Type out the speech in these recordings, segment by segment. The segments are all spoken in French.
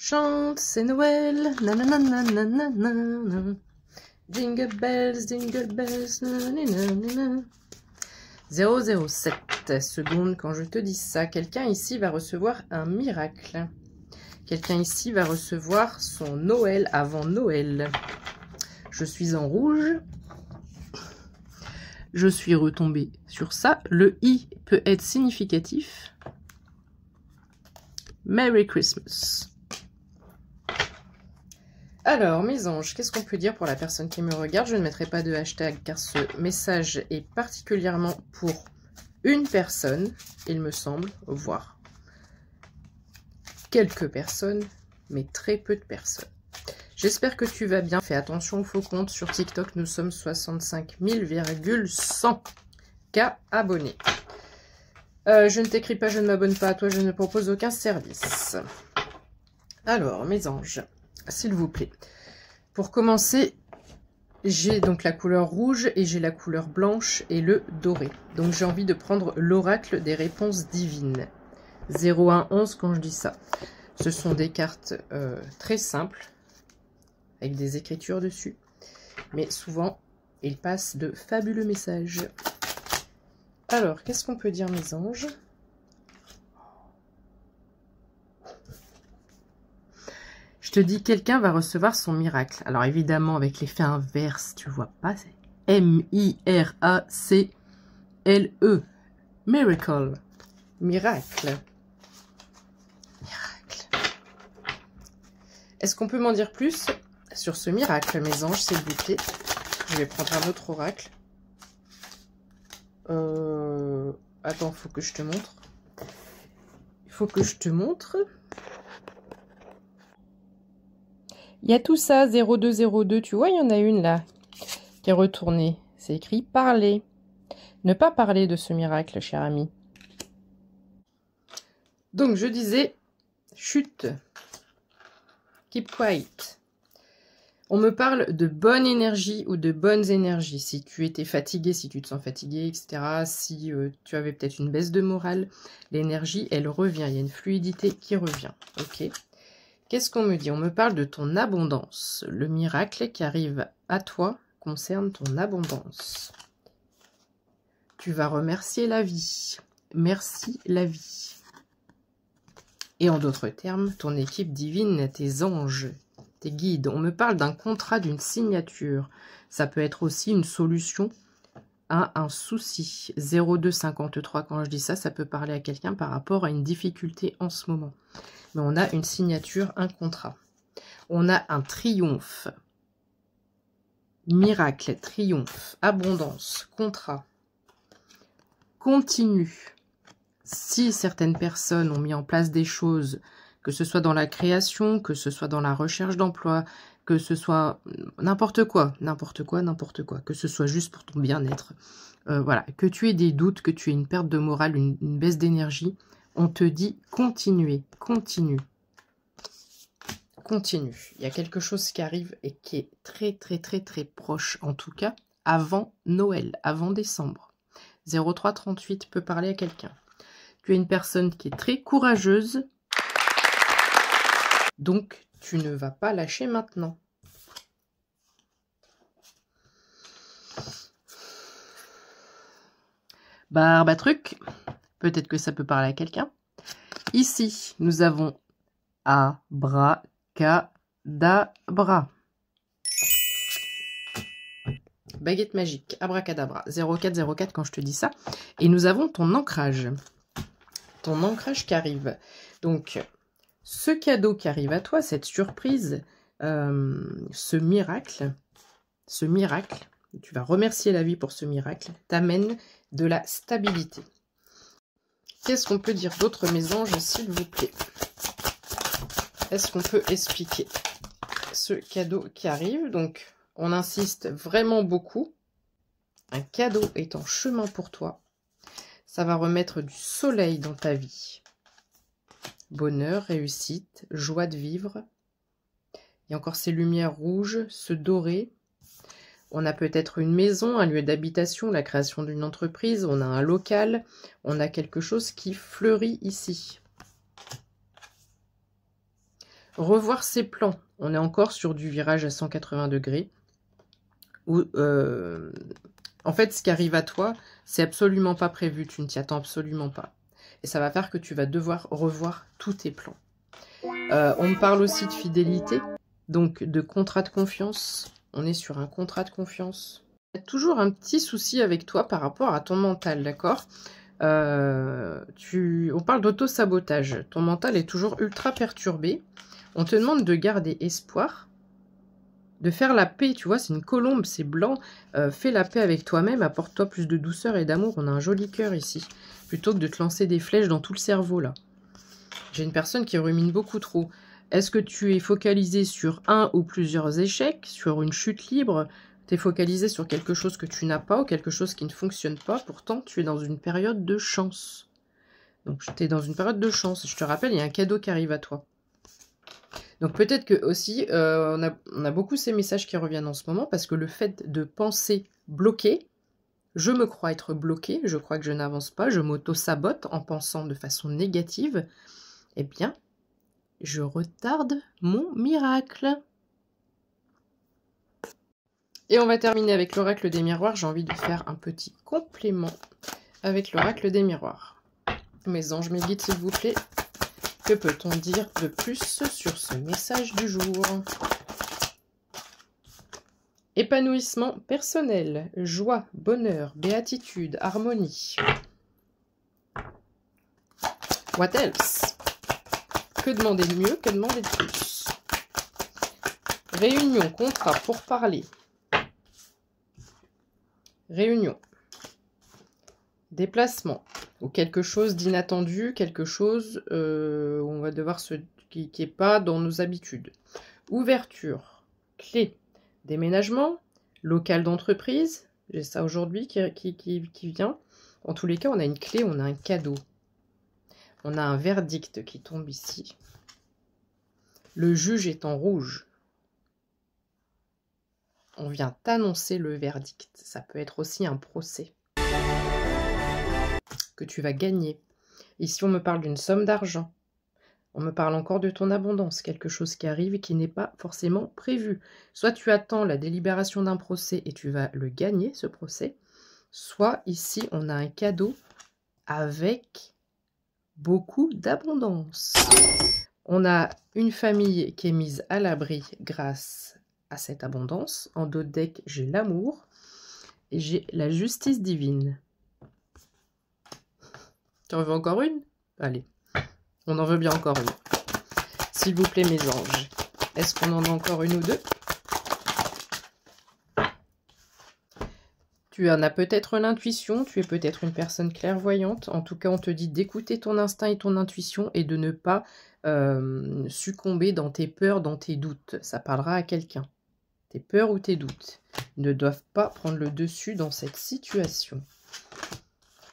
Chante, c'est Noël, nananana. Jingle bells, nanana. 007 secondes quand je te dis ça. Quelqu'un ici va recevoir un miracle. Quelqu'un ici va recevoir son Noël avant Noël. Je suis en rouge. Je suis retombée sur ça. Le I peut être significatif. Merry Christmas. Alors, mes anges, qu'est-ce qu'on peut dire pour la personne qui me regarde? Je ne mettrai pas de hashtag car ce message est particulièrement pour une personne, il me semble, voire quelques personnes, mais très peu de personnes. J'espère que tu vas bien. Fais attention au faux compte. Sur TikTok, nous sommes 65 000,100 abonnés. Je ne t'écris pas, je ne m'abonne pas à toi, je ne propose aucun service. Alors, mes anges, s'il vous plaît. Pour commencer, j'ai donc la couleur rouge et j'ai la couleur blanche et le doré. Donc, j'ai envie de prendre l'oracle des réponses divines. 0111 quand je dis ça. Ce sont des cartes très simples, avec des écritures dessus. Mais souvent, ils passent de fabuleux messages. Alors, qu'est-ce qu'on peut dire, mes anges? Je te dis, quelqu'un va recevoir son miracle. Alors, évidemment, avec l'effet inverse, tu vois pas, c'est M-I-R-A-C-L-E. Miracle. Miracle. Miracle. Est-ce qu'on peut m'en dire plus sur ce miracle, mes anges, s'il vous plaît? Je vais prendre un autre oracle. Attends, faut que je te montre. Il faut que je te montre. Il y a tout ça, 0202, tu vois, il y en a une là, qui est retournée. C'est écrit « Parler ». Ne pas parler de ce miracle, cher ami. Donc, je disais, chute. Keep quiet. On me parle de bonne énergie ou de bonnes énergies. Si tu étais fatigué, si tu te sens fatigué, etc. Si tu avais peut-être une baisse de morale, l'énergie, elle revient. Il y a une fluidité qui revient. Ok. Qu'est-ce qu'on me dit? On me parle de ton abondance. Le miracle qui arrive à toi concerne ton abondance. Tu vas remercier la vie. Merci la vie. Et en d'autres termes, ton équipe divine, tes anges, tes guides. On me parle d'un contrat, d'une signature. Ça peut être aussi une solution à un souci. 0253, quand je dis ça, ça peut parler à quelqu'un par rapport à une difficulté en ce moment. Mais on a une signature, un contrat. On a un triomphe. Miracle, triomphe, abondance, contrat. Continue. Si certaines personnes ont mis en place des choses, que ce soit dans la création, que ce soit dans la recherche d'emploi, que ce soit n'importe quoi, que ce soit juste pour ton bien-être, voilà, que tu aies des doutes, que tu aies une perte de morale, une baisse d'énergie, on te dit continuez, continue. Continue. Il y a quelque chose qui arrive et qui est très proche, en tout cas, avant Noël, avant décembre. 0338 peut parler à quelqu'un. Tu es une personne qui est très courageuse, donc tu ne vas pas lâcher maintenant. Barbatruc, peut-être que ça peut parler à quelqu'un. Ici, nous avons Abracadabra. Baguette magique, abracadabra. 0404 quand je te dis ça. Et nous avons ton ancrage. Ton ancrage qui arrive. Donc, ce cadeau qui arrive à toi, cette surprise, ce miracle, tu vas remercier la vie pour ce miracle, t'amène de la stabilité. Qu'est-ce qu'on peut dire d'autre, mes anges, s'il vous plaît? Est-ce qu'on peut expliquer ce cadeau qui arrive? Donc, on insiste vraiment beaucoup. Un cadeau est en chemin pour toi. Ça va remettre du soleil dans ta vie. Bonheur, réussite, joie de vivre. Il y a encore ces lumières rouges, ce doré. On a peut-être une maison, un lieu d'habitation, la création d'une entreprise. On a un local. On a quelque chose qui fleurit ici. revoir ses plans. On est encore sur du virage à 180 degrés. Où, en fait, ce qui arrive à toi, c'est absolument pas prévu. Tu ne t'y attends absolument pas. Et ça va faire que tu vas devoir revoir tous tes plans. On me parle aussi de fidélité, donc de contrat de confiance. On est sur un contrat de confiance. Il y a toujours un petit souci avec toi par rapport à ton mental, d'accord? On parle d'auto-sabotage. Ton mental est toujours ultra perturbé. On te demande de garder espoir, de faire la paix. Tu vois, c'est une colombe, c'est blanc. Fais la paix avec toi-même, apporte-toi plus de douceur et d'amour. On a un joli cœur ici. Plutôt que de te lancer des flèches dans tout le cerveau, là. J'ai une personne qui rumine beaucoup trop. Est-ce que tu es focalisé sur un ou plusieurs échecs, sur une chute libre? Tu es focalisé sur quelque chose que tu n'as pas ou quelque chose qui ne fonctionne pas. Pourtant, tu es dans une période de chance. Donc, tu es dans une période de chance. Je te rappelle, il y a un cadeau qui arrive à toi. Donc, peut-être que aussi, on a beaucoup ces messages qui reviennent en ce moment parce que le fait de penser bloqué, je me crois être bloqué, je crois que je n'avance pas, je m'auto-sabote en pensant de façon négative, eh bien, je retarde mon miracle. Et on va terminer avec l'oracle des miroirs. J'ai envie de faire un petit complément avec l'oracle des miroirs. Mes anges, mes guides, s'il vous plaît, que peut-on dire de plus sur ce message du jour? Épanouissement personnel, joie, bonheur, béatitude, harmonie. What else? Que demander de mieux, que demander de plus? Réunion, contrat, pour parler. Réunion. Déplacement. Ou quelque chose d'inattendu, quelque chose où on va devoir qui n'est pas dans nos habitudes. Ouverture. Clé. Déménagement. Local d'entreprise. J'ai ça aujourd'hui qui vient. En tous les cas, on a une clé, on a un cadeau. On a un verdict qui tombe ici. Le juge est en rouge. On vient t'annoncer le verdict. Ça peut être aussi un procès que tu vas gagner. Ici, on me parle d'une somme d'argent. On me parle encore de ton abondance, quelque chose qui arrive et qui n'est pas forcément prévu. Soit tu attends la délibération d'un procès et tu vas le gagner, ce procès. Soit ici, on a un cadeau avec beaucoup d'abondance. On a une famille qui est mise à l'abri grâce à cette abondance. En dos de deck, j'ai l'amour et j'ai la justice divine. Tu en veux encore une? Allez, on en veut bien encore une. S'il vous plaît, mes anges, est-ce qu'on en a encore une ou deux? Tu en as peut-être l'intuition, tu es peut-être une personne clairvoyante. En tout cas, on te dit d'écouter ton instinct et ton intuition et de ne pas succomber dans tes peurs, dans tes doutes. Ça parlera à quelqu'un. Tes peurs ou tes doutes ne doivent pas prendre le dessus dans cette situation.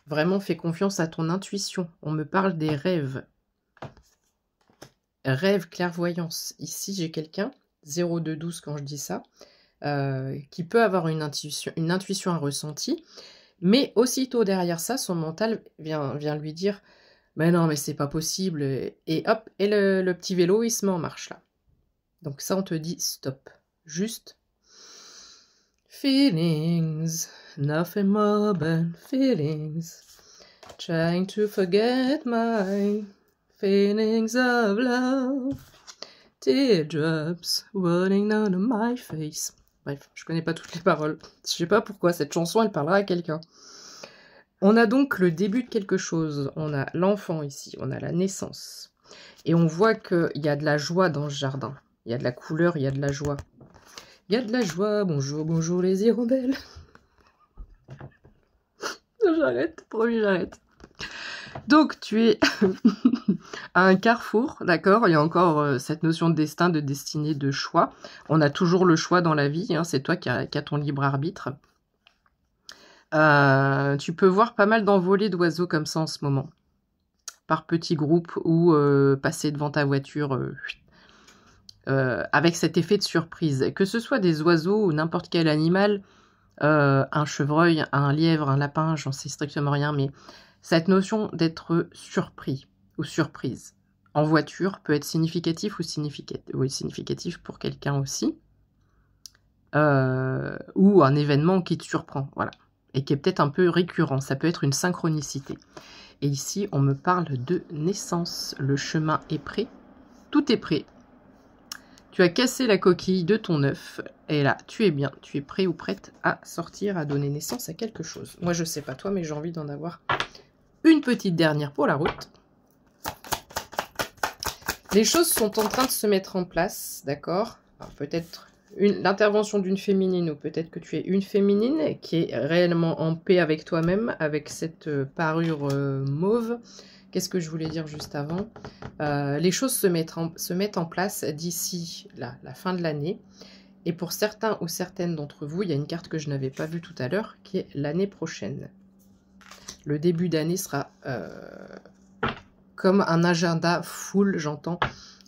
Vraiment, fais confiance à ton intuition. On me parle des rêves. Rêve, clairvoyance. Ici, j'ai quelqu'un, 0212 quand je dis ça, qui peut avoir une intuition, un ressenti, mais aussitôt derrière ça, son mental vient lui dire « Mais non, mais c'est pas possible !» Et hop, et le petit vélo, il se met en marche là. Donc ça, on te dit stop. Juste feelings, nothing more than feelings. Trying to forget my feelings of love. Teardrops rolling down my face. Bref, je connais pas toutes les paroles. Je sais pas pourquoi cette chanson, elle parlera à quelqu'un. On a donc le début de quelque chose. On a l'enfant ici, on a la naissance. Et on voit qu'il y a de la joie dans ce jardin. Il y a de la couleur, il y a de la joie. Il y a de la joie. Bonjour, bonjour les hirondelles. J'arrête, promis, j'arrête. Donc, tu es à un carrefour, d'accord? Il y a encore cette notion de destin, de destinée, de choix. On a toujours le choix dans la vie, hein, c'est toi qui as ton libre arbitre. Tu peux voir pas mal d'envolées d'oiseaux comme ça en ce moment, par petits groupes ou passer devant ta voiture avec cet effet de surprise. Que ce soit des oiseaux ou n'importe quel animal, un chevreuil, un lièvre, un lapin, j'en sais strictement rien, mais cette notion d'être surpris ou surprise en voiture peut être significatif ou significatif pour quelqu'un aussi. Ou un événement qui te surprend, voilà. Et qui est peut-être un peu récurrent. Ça peut être une synchronicité. Et ici, on me parle de naissance. Le chemin est prêt. Tout est prêt. Tu as cassé la coquille de ton œuf. Et là, tu es bien. Tu es prêt ou prête à sortir, à donner naissance à quelque chose. Moi, je sais pas toi, mais j'ai envie d'en avoir une petite dernière pour la route. Les choses sont en train de se mettre en place, d'accord? Peut-être l'intervention d'une féminine, ou peut-être que tu es une féminine qui est réellement en paix avec toi-même, avec cette parure mauve. Qu'est-ce que je voulais dire juste avant? Les choses se mettent en place d'ici la fin de l'année. Et pour certains ou certaines d'entre vous, il y a une carte que je n'avais pas vue tout à l'heure, qui est l'année prochaine. Le début d'année sera comme un agenda full, j'entends,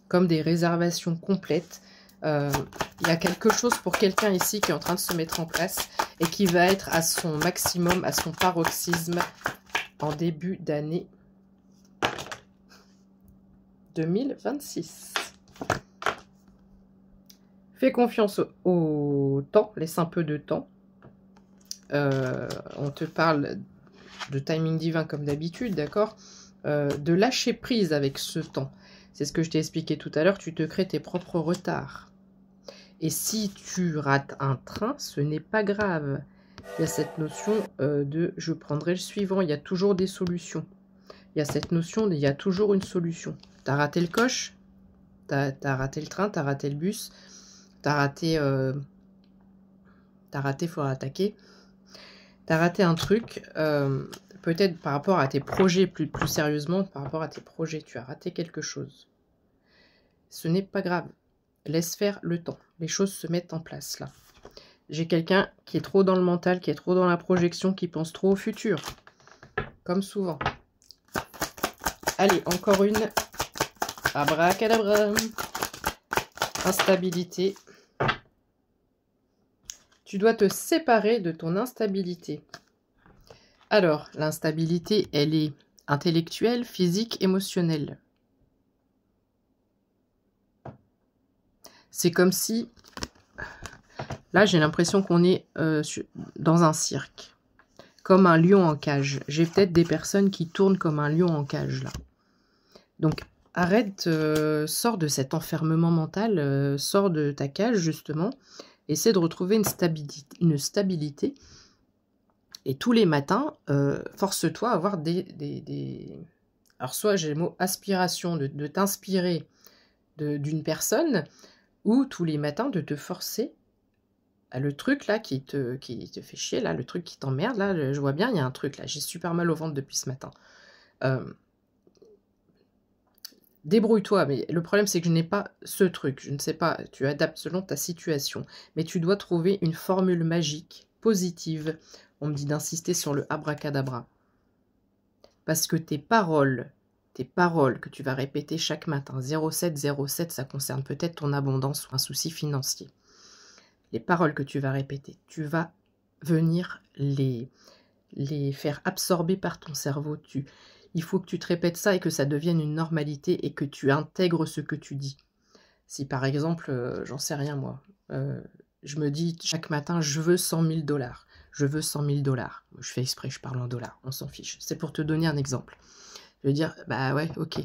comme des réservations complètes. Il y a quelque chose pour quelqu'un ici qui est en train de se mettre en place et qui va être à son maximum, à son paroxysme en début d'année 2026. Fais confiance au temps, laisse un peu de temps. On te parle de timing divin comme d'habitude, d'accord? De lâcher prise avec ce temps. C'est ce que je t'ai expliqué tout à l'heure, tu te crées tes propres retards. Et si tu rates un train, ce n'est pas grave. Il y a cette notion de « je prendrai le suivant ». Il y a toujours des solutions. Il y a cette notion de « il y a toujours une solution ». Tu as raté le coche, tu as raté le train, tu as raté le bus, tu as raté « faut attaquer ». Tu as raté un truc, peut-être par rapport à tes projets, plus sérieusement, par rapport à tes projets, tu as raté quelque chose. Ce n'est pas grave. Laisse faire le temps. Les choses se mettent en place, là. J'ai quelqu'un qui est trop dans le mental, qui est trop dans la projection, qui pense trop au futur. Comme souvent. Allez, encore une. Abracadabra. Instabilité. Tu dois te séparer de ton instabilité. Alors, l'instabilité, elle est intellectuelle, physique, émotionnelle. C'est comme si... Là, j'ai l'impression qu'on est dans un cirque. Comme un lion en cage. J'ai peut-être des personnes qui tournent comme un lion en cage, là. Donc, arrête, sors de cet enfermement mental, sors de ta cage, justement. Essaie de retrouver une stabilité. Et tous les matins, force-toi à avoir Alors, soit j'ai le mot aspiration, de t'inspirer d'une personne, ou tous les matins de te forcer à le truc là qui te fait chier, là, le truc qui t'emmerde, là, je vois bien, il y a un truc là, j'ai super mal au ventre depuis ce matin. Débrouille-toi, mais le problème c'est que je n'ai pas ce truc, je ne sais pas, tu adaptes selon ta situation, mais tu dois trouver une formule magique, positive. On me dit d'insister sur le abracadabra. Parce que tes paroles que tu vas répéter chaque matin, 0707, ça concerne peut-être ton abondance ou un souci financier. Les paroles que tu vas répéter, tu vas venir les faire absorber par ton cerveau. Il faut que tu te répètes ça et que ça devienne une normalité et que tu intègres ce que tu dis. Si par exemple, j'en sais rien moi, je me dis chaque matin, je veux 100 000 $. Je veux 100 000 $. Je fais exprès, je parle en dollars, on s'en fiche. C'est pour te donner un exemple. Je veux dire, bah ouais, ok.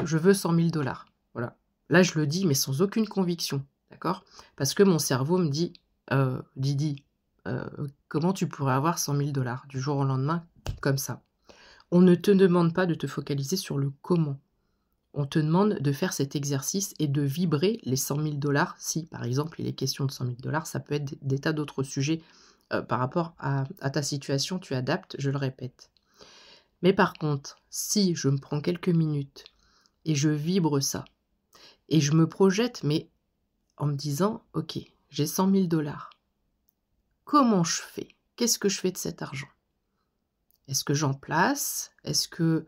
Je veux 100 000 $. Voilà. Là, je le dis, mais sans aucune conviction. D'accord? Parce que mon cerveau me dit, Didi, comment tu pourrais avoir 100 000 $ du jour au lendemain, comme ça? On ne te demande pas de te focaliser sur le comment. On te demande de faire cet exercice et de vibrer les 100 000 $. Si, par exemple, il est question de 100 000 $, ça peut être des tas d'autres sujets par rapport à ta situation. Tu adaptes, je le répète. Mais par contre, si je me prends quelques minutes et je vibre ça, et je me projette, mais en me disant, ok, j'ai 100 000 $. Comment je fais? Qu'est-ce que je fais de cet argent? Est-ce que j'en place? Est-ce que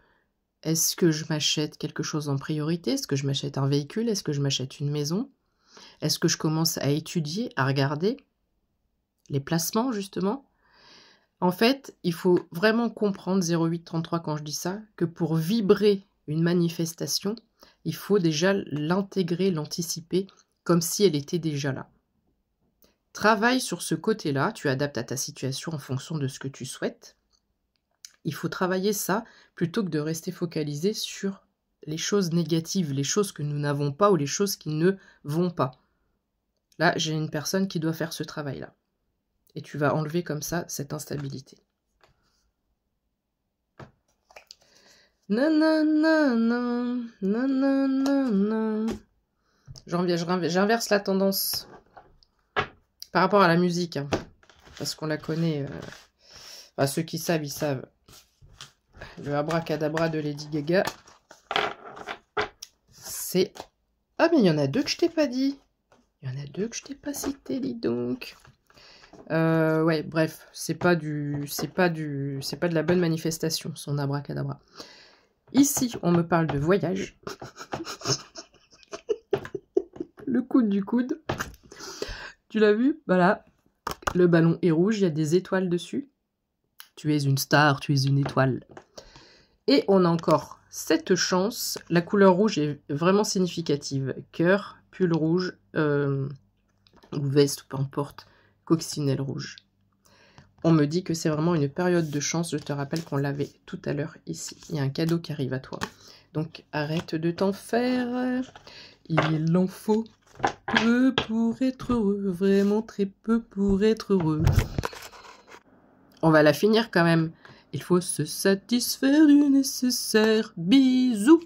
je m'achète quelque chose en priorité? Est-ce que je m'achète un véhicule? Est-ce que je m'achète une maison? Est-ce que je commence à étudier, à regarder les placements, justement? En fait, il faut vraiment comprendre, 0833 quand je dis ça, que pour vibrer une manifestation, il faut déjà l'intégrer, l'anticiper, comme si elle était déjà là. Travaille sur ce côté-là, tu adaptes à ta situation en fonction de ce que tu souhaites. Il faut travailler ça plutôt que de rester focalisé sur les choses négatives, les choses que nous n'avons pas ou les choses qui ne vont pas. Là, j'ai une personne qui doit faire ce travail-là. Et tu vas enlever comme ça cette instabilité. Nanana, nanana. J'inverse la tendance par rapport à la musique, hein, parce qu'on la connaît. Enfin, ceux qui savent, ils savent. Le abracadabra de Lady Gaga, c'est... Ah, mais il y en a deux que je t'ai pas dit. Il y en a deux que je t'ai pas cité, dis donc. Ouais, bref, c'est pas de la bonne manifestation, son abracadabra. Ici, on me parle de voyage. Le coude du coude. Tu l'as vu? Voilà. Le ballon est rouge, il y a des étoiles dessus. Tu es une star, tu es une étoile. Et on a encore cette chance. La couleur rouge est vraiment significative. Cœur, pull rouge, ou veste, peu importe. Coccinelle rouge. On me dit que c'est vraiment une période de chance. Je te rappelle qu'on l'avait tout à l'heure ici. Il y a un cadeau qui arrive à toi. Donc arrête de t'en faire. Il en faut peu pour être heureux. Vraiment très peu pour être heureux. On va la finir quand même. Il faut se satisfaire du nécessaire. Bisous.